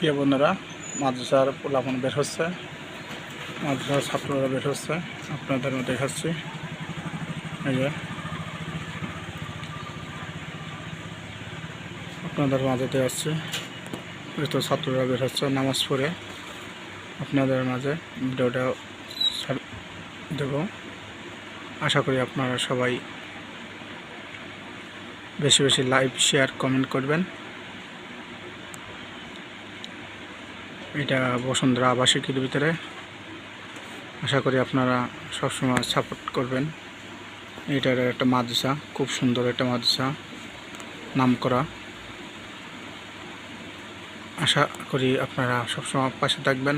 প্রিয় বন্ধুরা, মাদ্রাসার পোলাপান বের হচ্ছে, মাদ্রাসার ছাত্ররা বের হচ্ছে। আপনাদের দেখাচ্ছি, এই যে আপনাদের মাঝে দেখাচ্ছি, এই তো ছাত্ররা বের হচ্ছে নামাজ পড়ে। আপনাদের মাঝে ভিডিওটা দেব। আশা করি আপনারা সবাই বেশি বেশি লাইক, শেয়ার, কমেন্ট করবেন। এটা বসুন্ধরা আবাসিকের ভিতরে। আশা করি আপনারা সবসময় সাপোর্ট করবেন। এটার একটা মাদ্রাসা, খুব সুন্দর একটা মাদ্রাসা, নামকরা। আশা করি আপনারা সবসময় পাশে থাকবেন।